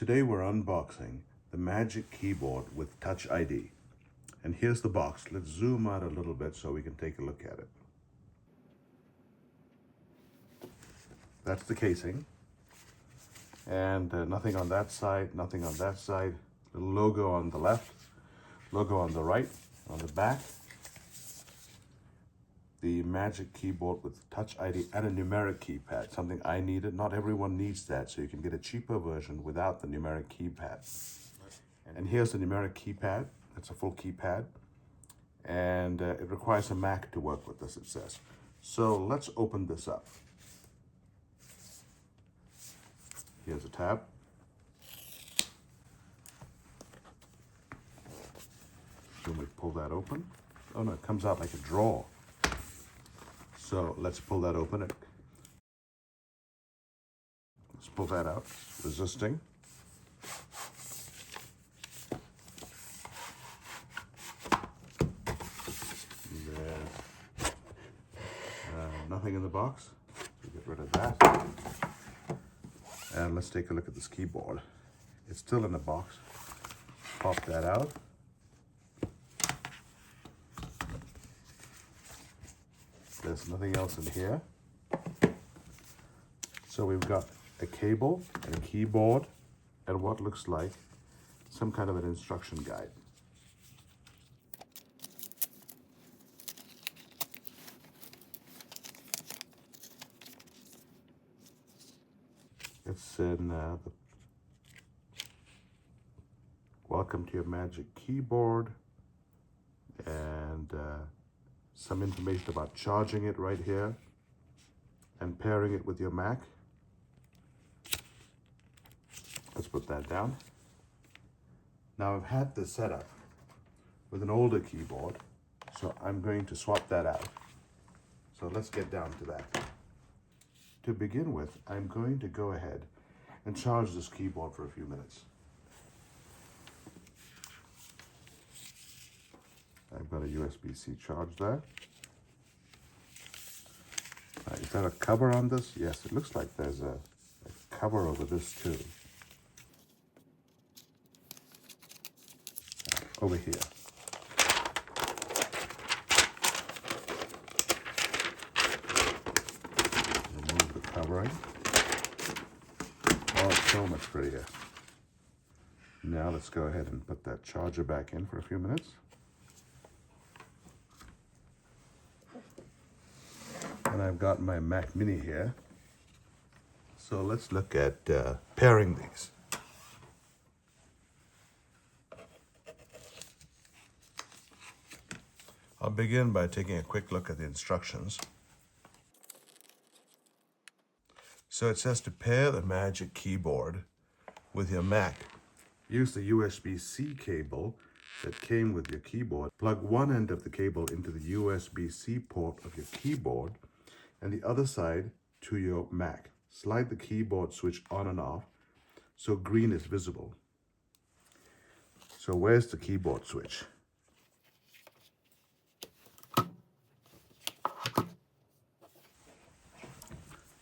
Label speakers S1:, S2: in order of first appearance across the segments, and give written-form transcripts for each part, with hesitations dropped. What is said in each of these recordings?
S1: Today we're unboxing the Magic Keyboard with Touch ID. And here's the box. Let's zoom out a little bit so we can take a look at it. That's the casing. And nothing on that side, nothing on that side. The logo on the left, logo on the right, on the back. The Magic Keyboard with Touch ID and a Numeric Keypad, something I needed. Not everyone needs that, so you can get a cheaper version without the Numeric Keypad. And here's the Numeric Keypad. It's a full keypad, and it requires a Mac to work with this, it says. So let's open this up. Here's a tab. So we pull that open. Oh no, it comes out like a drawer. So let's pull that open. Let's pull that out. Resisting. There's nothing in the box. So get rid of that. And let's take a look at this keyboard. It's still in the box. Pop that out. There's nothing else in here. So we've got a cable and a keyboard and what looks like some kind of an instruction guide. It's in the welcome to your Magic Keyboard, and some information about charging it right here and pairing it with your Mac. Let's put that down. Now I've had this set up with an older keyboard, so I'm going to swap that out. So let's get down to that. To begin with, I'm going to go ahead and charge this keyboard for a few minutes. I've got a USB-C charge there. Is there a cover on this? Yes, it looks like there's a cover over this too. Over here. Remove the covering. Oh, it's so much prettier. Now let's go ahead and put that charger back in for a few minutes. And I've got my Mac Mini here. So let's look at pairing these. I'll begin by taking a quick look at the instructions. So it says to pair the Magic Keyboard with your Mac. Use the USB-C cable that came with your keyboard. Plug one end of the cable into the USB-C port of your keyboard and the other side to your Mac. Slide the keyboard switch on and off so green is visible. So where's the keyboard switch?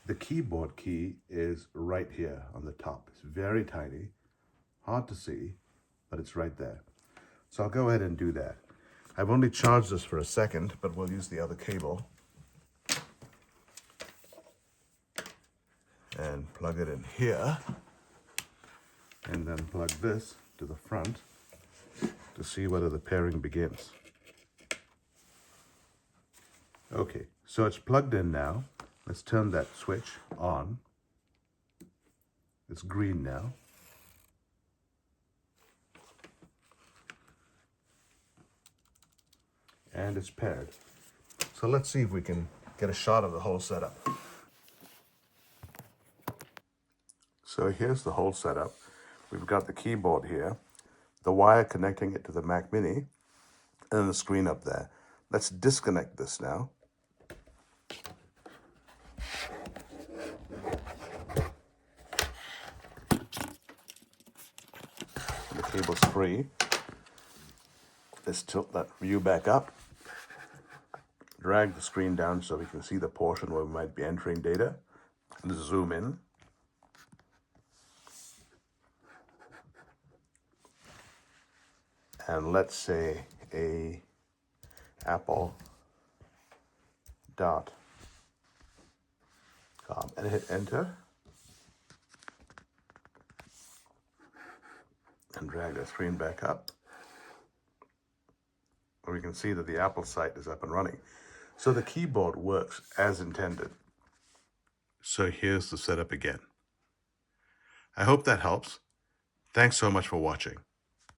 S1: The keyboard key is right here on the top. It's very tiny, hard to see, but it's right there. So I'll go ahead and do that. I've only charged this for a second, but we'll use the other cable. And plug it in here. And then plug this to the front to see whether the pairing begins. Okay, so it's plugged in now. Let's turn that switch on. It's green now. And it's paired. So let's see if we can get a shot of the whole setup. So here's the whole setup. We've got the keyboard here, the wire connecting it to the Mac Mini, and the screen up there. Let's disconnect this now. The cable's free. Let's tilt that view back up. Drag the screen down so we can see the portion where we might be entering data. And zoom in. and let's say a apple.com and hit enter and drag the screen back up. And we can see that the Apple site is up and running. So the keyboard works as intended. So here's the setup again. I hope that helps. Thanks so much for watching.